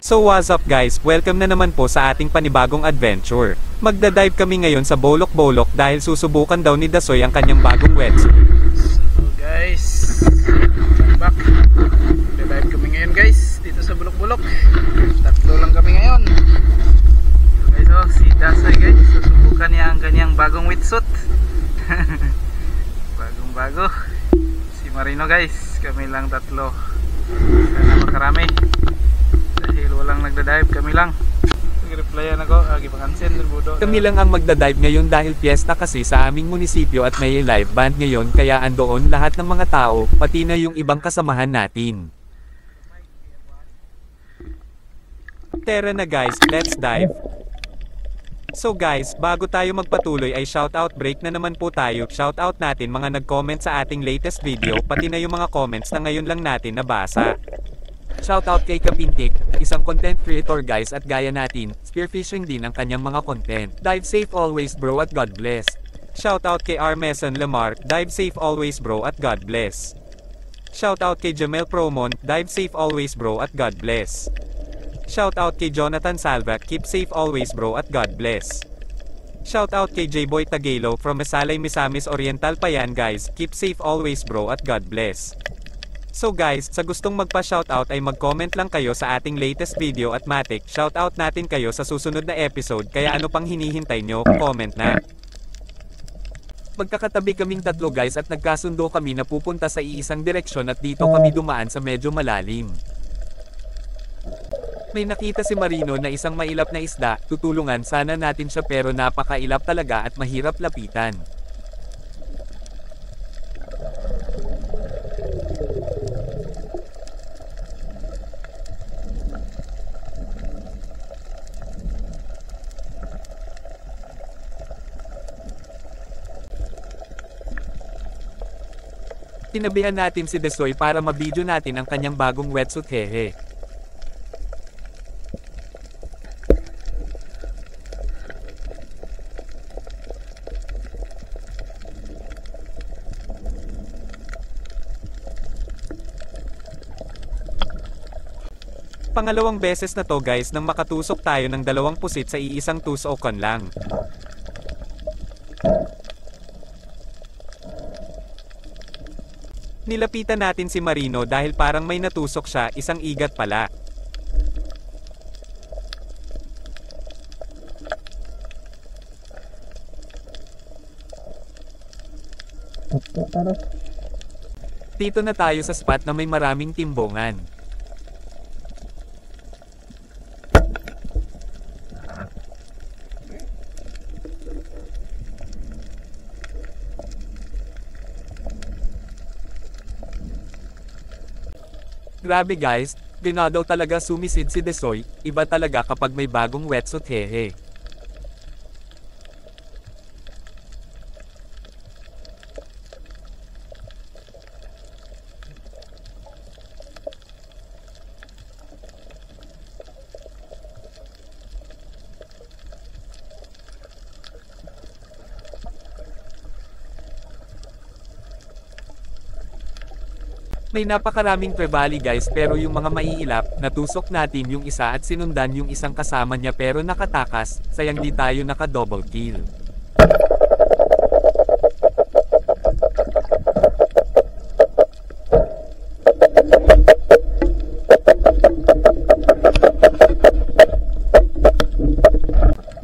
So what's up guys, welcome na naman po sa ating panibagong adventure. Magda-dive kami ngayon sa Bolok-Bolok dahil susubukan daw ni Dasoy ang kanyang bagong wetsuit. So guys, welcome back. Magda-dive kami ngayon guys, dito sa Bolok-Bolok. Tatlo lang kami ngayon. So guys, oh, si Dasoy guys, susubukan niya ang kanyang bagong wetsuit. Bagong-bago. Si Marino guys, kami lang tatlo. Sana makarami. Dahil walang nagda-dive, kami lang. Nag-replyan ako, gipakansin din budo. Kami lang ang magda-dive ngayon dahil piyesta kasi sa aming munisipyo at may live band ngayon kaya andoon lahat ng mga tao, pati na yung ibang kasamahan natin. Tara na guys, let's dive. So guys, bago tayo magpatuloy ay shoutout break na naman po tayo. Shoutout natin mga nag-comment sa ating latest video, pati na yung mga comments na ngayon lang natin nabasa. Shoutout kay Kapintik, isang content creator guys at gaya natin, spearfishing din ang kanyang mga content. Dive safe always bro at God bless. Shoutout kay Armeson Lamar, dive safe always bro at God bless. Shoutout kay Jamel Promon, dive safe always bro at God bless. Shoutout kay Jonathan Salva, keep safe always bro at God bless. Shoutout kay J-Boy Tagelo from Masalay Misamis Oriental pa yan guys, keep safe always bro at God bless. So guys, sa gustong magpa-shoutout ay mag-comment lang kayo sa ating latest video at matik, shoutout natin kayo sa susunod na episode kaya ano pang hinihintay nyo, comment na. Magkakatabi kaming tatlo guys at nagkasundo kami na pupunta sa iisang direksyon at dito kami dumaan sa medyo malalim. May nakita si Marino na isang mailap na isda, tutulungan sana natin siya pero napakailap talaga at mahirap lapitan. Tinabihan natin si Dasoy para mabidyo natin ang kanyang bagong wetsuit hehe. Pangalawang beses na to guys nang makatusok tayo ng dalawang pusit sa iisang tusokan lang. Nilapitan natin si Marino dahil parang may natusok siya, isang igat pala. Dito na tayo sa spot na may maraming timbongan. Grabe guys, dinadaw talaga sumisid si Dasoy, iba talaga kapag may bagong wetsuit hehe. May napakaraming trevally guys pero yung mga maiilap, natusok natin yung isa at sinundan yung isang kasama niya pero nakatakas, sayang di tayo naka-double kill.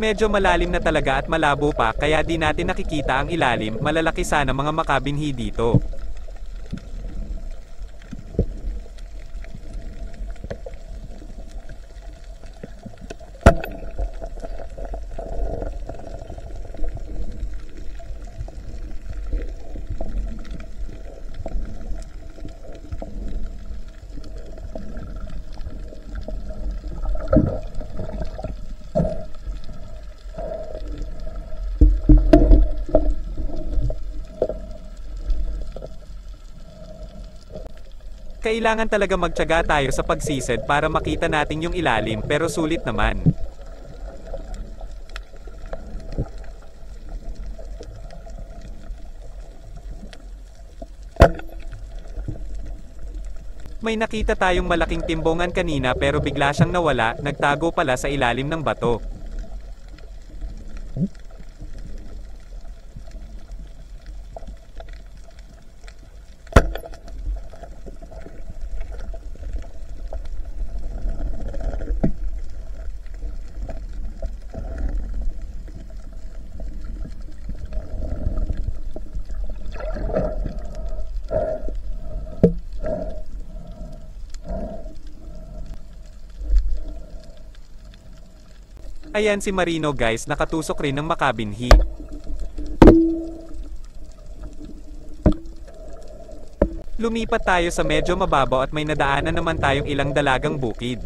Medyo malalim na talaga at malabo pa kaya di natin nakikita ang ilalim, malalaki sana mga makabinhi dito. Kailangan talaga magtiyaga tayo sa pagsisid para makita natin yung ilalim pero sulit naman. May nakita tayong malaking timbongan kanina pero bigla siyang nawala, nagtago pala sa ilalim ng bato. Ayan si Marino guys, nakatusok rin ng makabinhi. Lumipat tayo sa medyo mababaw at may nadaanan naman tayong ilang dalagang bukid.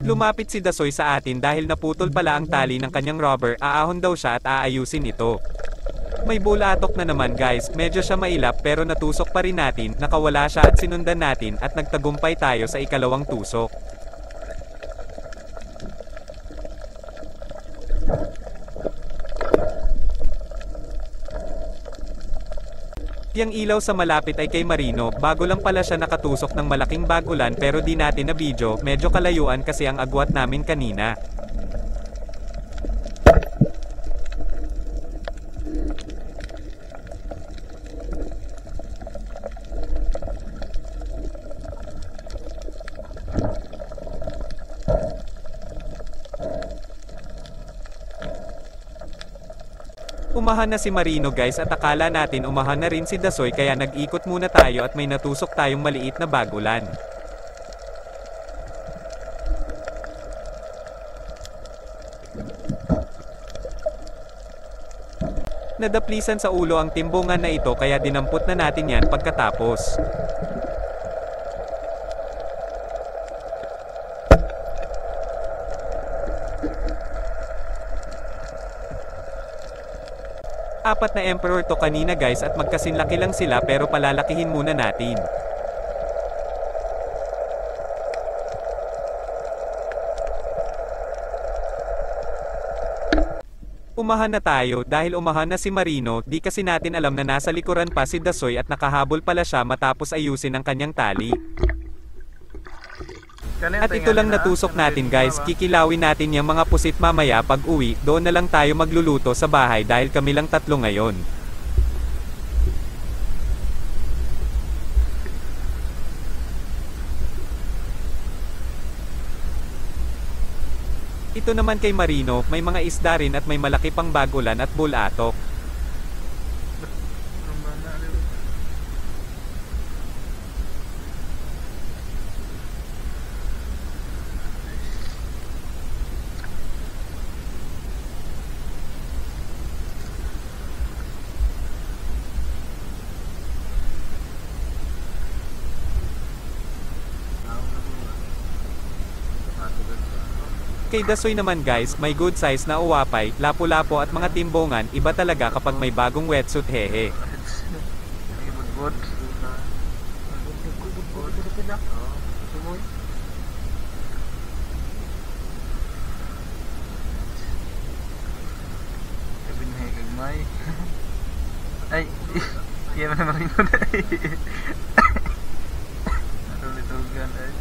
Lumapit si Dasoy sa atin dahil naputol pala ang tali ng kanyang rubber, aahon daw siya at aayusin ito. May bulatok na naman guys, medyo siya mailap pero natusok pa rin natin, nakawala siya at sinundan natin at nagtagumpay tayo sa ikalawang tusok. Yang ilaw sa malapit ay kay Marino, bago lang pala siya nakatusok ng malaking bagulan pero di natin na video, medyo kalayuan kasi ang agwat namin kanina. Umahan na si Marino guys at akala natin umahan na rin si Dasoy kaya nag-ikot muna tayo at may natusok tayong maliit na bagulan. Nadaplisan sa ulo ang timbungan na ito kaya dinampot na natin yan pagkatapos. Apat na emperor to kanina guys at magkasinlaki lang sila pero palalakihin muna natin. Umahan na tayo dahil umahan na si Marino, di kasi natin alam na nasa likuran pa si Dasoy at nakahabol pala siya matapos ayusin ang kanyang tali. At ito lang natusok natin guys, kikilawin natin yung mga pusit mamaya pag uwi, doon na lang tayo magluluto sa bahay dahil kami lang tatlo ngayon. Ito naman kay Marino, may mga isda rin at may malaki pang bagulan at bulatok. Kay Dasoy naman guys, may good size na uwapay, lapu-lapo at mga timbongan, iba talaga kapag may bagong wetsuit hehe. Ay, iya man Marino na Natulitugan ay.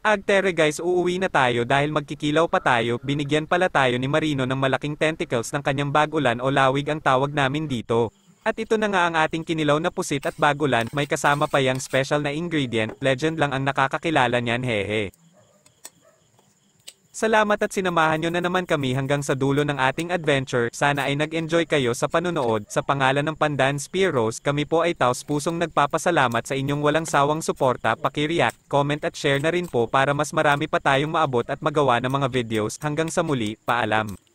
Agtere guys, uuwi na tayo dahil magkikilaw pa tayo, binigyan pala tayo ni Marino ng malaking tentacles ng kanyang bagulan o lawig ang tawag namin dito. At ito na nga ang ating kinilaw na pusit at bagulan, may kasama pa yang special na ingredient, legend lang ang nakakakilala niyan hehe. Salamat at sinamahan nyo na naman kami hanggang sa dulo ng ating adventure. Sana ay nag-enjoy kayo sa panonood. Sa pangalan ng Pandan Spearos, kami po ay taos-pusong nagpapasalamat sa inyong walang sawang suporta. Paki-react, comment at share na rin po para mas marami pa tayong maabot at magawa ng mga videos. Hanggang sa muli, paalam.